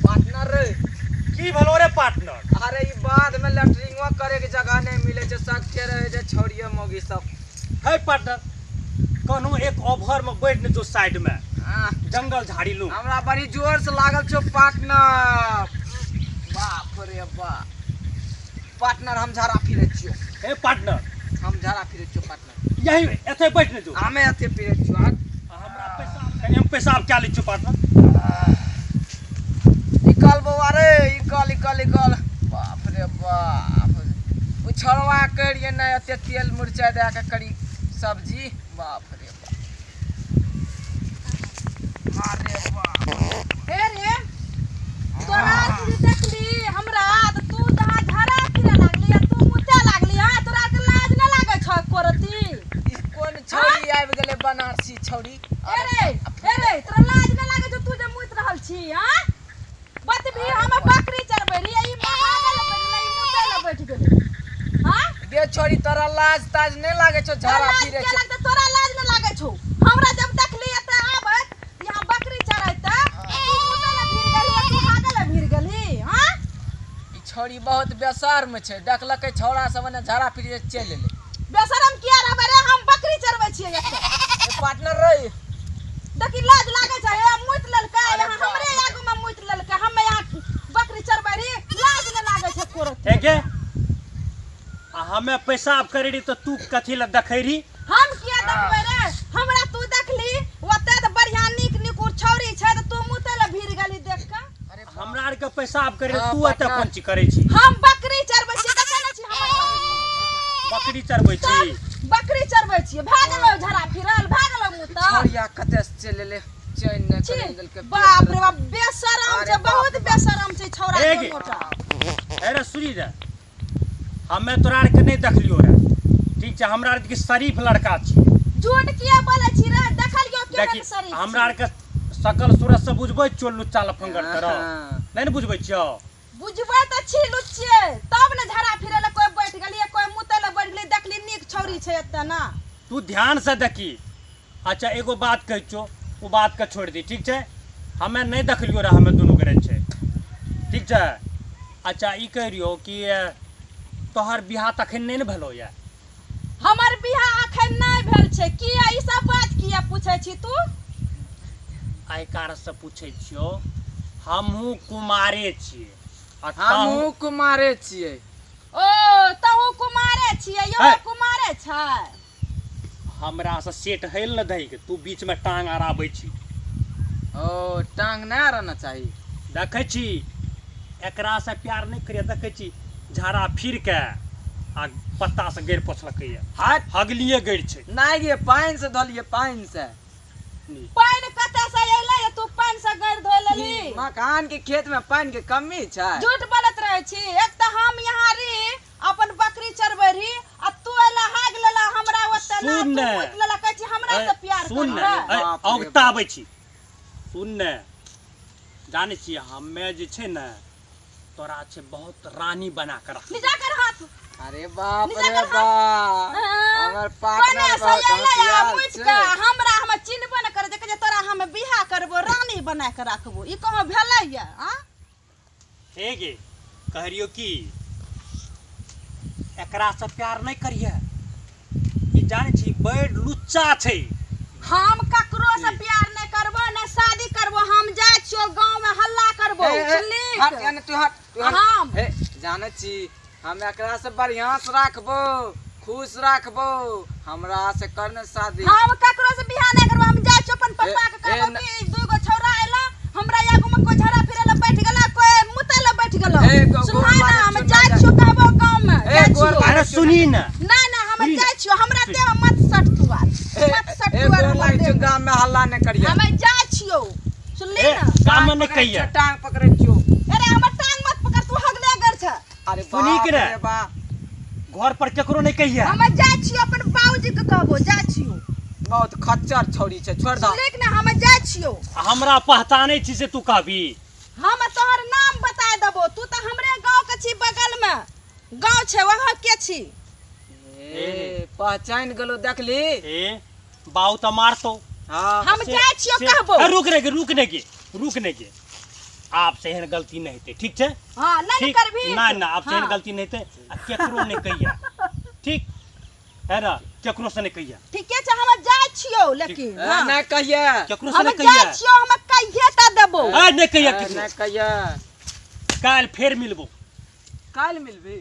Partner रे की भलो रे पार्टनर? अरे ई बाद में लैट्रिंगवा करे के जगह नहीं मिले छै, सबके रहे जे छोड़िए मौगी सब। है पार्टनर, कहनो एक ओवर में बैठ ने जो साइड में जंगल झाड़ी लू। हमरा बड़ी जोर से लागल छो पार्टनर। बाप रे बाप पार्टनर, हम झाड़ा फिरे छियो। हे पार्टनर, हम झाड़ा फिरे छियो पार्टनर। यही एथे बैठ ने जो। हमें एथे फिरे छियो। हमरा पेशाब कनी हम पेशाब क्या ली छु पार्टनर। निकल बौआ रे, निकल। बाप रे बाप, उछड़वा करिए ना, एते तेल मिर्चाई दे के करी सब्जी। बाप रे बाप, अरे बाप। हे रे तोरा की देखली हमरा त तू जहां झाड़ा फिरे लागली आ तू मुते लागली। हां तोरा के लाज न लागे छ कोरती? ई कोन छौरी आबि गेले बनारसी छौरी? हे रे तोरा लाज न लागे छ तू जे मुत रहल छी? हां बत भी हम बकरी चरबै री, ई महागल बैठले, ई मुते ल बैठ गेली। हां बे छोरी, तोरा लाज ताज नहीं लागे छो झाड़ा फिरे के छे? लगत तोरा लाज न लागे छौ? हमरा जब देखली एते आबत यहां बकरी चराइत तू मुते ल भीड़ गेली, तू हागल भीड़ गेली। हां ई छोरी बहुत बेशर्म छे, देखलकै छौड़ा सब ने झाड़ा फिरे चल एले। बेशरम किया रहबे रे? हम बकरी चरबै छियै एते। ए पार्टनर रे, देखी लाज लागे छै? हे मुत ललकै, यहाँ हमरे आगू में मुत ललकै, हम यहाँ बकरी चरबै री, लाज न लागे छै कोरत? हे गे, हमें पेशाब करे री तो तू कथी ल देखै री? हम किया देखबै रे? हमरा तू देखली ओते त बढ़िया नीक छौरी छै त तू मुते ल भीड़ गेली देख के। अरे हमरा आर के पेशाब करे हाँ, तू एते पार्टनर। कोन ची करे छी? हम बकरी चरबै छियै, देखै न छी हमर बकरी चरबै छी? बकरी चरबै छियै। भाग गेलौ झड़ा फिरल, भाग गेलौ मुत। छोरिया कते से चल एले, चैन ने कर देलकै। बाप रे बाप, बेशरम अरे छै, बहुत बाप रे बेशरम छै छौरा हे के गे। मोटा। अरे सुनी रे, हमें तोरा आर के नहीं देखलियो रे, ठीक छै? हमरा आर के शरीफ लड़का छी। झूठ किया बोले छी रे? देखलियो देखी, केहन शरीफ हमरा आर के सकल सूरत से बुझबै छियो लुच्चा लफंगर तरह, नहीं ने बुझबै छियो? बुझबै त छी लुच्चे, तब ने झड़ा फिरे ले कोई बैठ गेली, कोई मुते ले बैठ गेली, देखली नीक छौरी छै एते ना। तू ध्यान से देखी। अच्छा एगो बात कहै छो, वो बात के छोड़ दी, ठीक छै? हमें नहीं देखलियो रे, हमें दुनू करे छै, ठीक छै? अच्छा ई कह रियो कि तोहर बियाह तखन नहीं ने भेलो ये? हमर बियाह अखन नहीं भेल छै। किया ई सब बात किया पूछै छी तू? आइ कारण से पूछै छियो, हमहू कुमारे छियै। हमहू कुमारे छियै। ओ तहू कुमारे छियै? यो है। कुमारे छै? हमरा से सेट हेल न दही के तू बीच में टांग आराबै छी। ओ टांग नहीं रहना चाहिए। देखै छी एकरा से प्यार नहीं करिए, देखै छी झाड़ा फिर के आ पत्ता से गैर पोछलकै ये, हट हगलिए गैर छै। नहीं गे, पानी से धोलिए, पानी से। पानी कते से एलै तू पानी से गैर धोइ लेली? मकान के खेत में पानी के कमी छै। झूठ बोलत रहे छी। एक त हम यहाँ री अपन बकरी चरबै री आ तू एला हाग लेला हमरा ओते ना, सुन तू ने। मुत लेला, कहै छी हमरा से प्यार सुन करबे। ने, बाप रे औगताबै छी। सुन ने, जानै छी हमे जे छै ने तोरा छै बहुत रानी बना के रख। निजा कर हाथ। अरे बाप निजा रे कर बाप, हाँ। हमर कोने पार्टनर से बहुत एलै आ होशियार मुत के छै। हमरा हम चिन्हबे न करे, जे तोरा हम बियाह करबो, रानी बना के राखबो, ई कहाँ भेलै या? हां हे गे, कह रियो कि एकरा से प्यार नहीं करिए, ई जानै छी बड़ लुच्चा छै। हम ककरो से प्यार नहीं करबो, नहीं शादी करबो। हम जाय छियो गांव में हल्ला करबो, सुनली? हट यानी तू हट। हम हे जाने छी हम एकरा से बढ़िया से राखबो, खुश राखबो, हमरा से करने शादी। हम ककरो से बियाह नहीं करबो। हम जाय छियो अपन पप्पा के कहबो कि दूगो छौरा आइला, हमरा आगू में कोई झड़ा फिरे ले बैठ गेला, कोई मुते ले बैठ गेलो। सुनहाय ना, हम जाय छियो कहबो गांव में जाय छियो। अरे सुनी ना, ना हम जाय छियो, हमरा देह मत सट तू आर, मत सट तू आर हमर देह। गांव में हल्ला नहीं करिए। हम जाय छियो, सुनली ए, ना? काम में नहीं कहिए। टांग पकड़े छियो। अरे हमर टांग मत पकड़, तू हगले कर छ। अरे सुनी बाप के रे। रे बाप, घर पर केकरो नहीं कहिए। हम जाय छियो अपन बाबूजी के कहबो, जाय छियो। बहुत खच्चर छौरी छै, छोड़ द। सुनली ना, हम जाय छियो। हमरा पहचानै छी से तू कहबी। हम तोहर नाम बता देबो, तू तो हमरे गांव के छी, बगल में गांव छै, वहां के छी। ए पहचान गेलो, देखली? ए बाऊ तो मारतो। हां हम जाय छियो कहबो। रुक रे गे, रुक ने गे, रुक ने गे। आप से एहन गलती नहीं थे ठीक है हां नहीं करबी ना ना आप से एहन गलती नहीं थे आ केकरो नहीं कहिया ठीक है ना केकरो से नहीं कहिया ठीके छै हम जाय छियो लेकिन नहीं कहिए केकरो से हम नहीं कहिया जाय छियो हम कहिए ता देबो नहीं कहिया नहीं कहिए काल फेर मिलबो काल मिलबी